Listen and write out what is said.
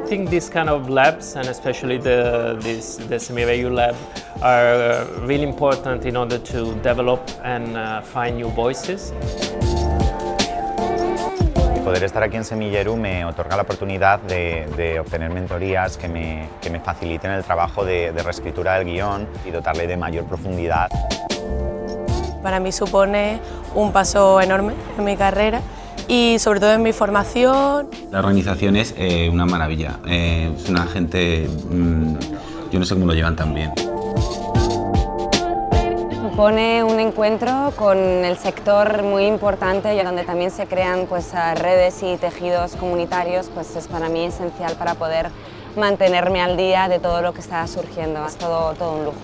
I think these kind of labs, and especially the Semireyu lab, are really important in order to develop and find new voices. Y poder estar aquí en Semilleru me otorga la oportunidad de obtener mentorías que me faciliten el trabajo de reescritura del guión y dotarle de mayor profundidad. Para mí supone un paso enorme en mi carrera y sobre todo en mi formación. La organización es una maravilla, es una gente, yo no sé cómo lo llevan tan bien. Supone un encuentro con el sector muy importante y donde también se crean pues, redes y tejidos comunitarios, pues es para mí esencial para poder mantenerme al día de todo lo que está surgiendo, es todo un lujo.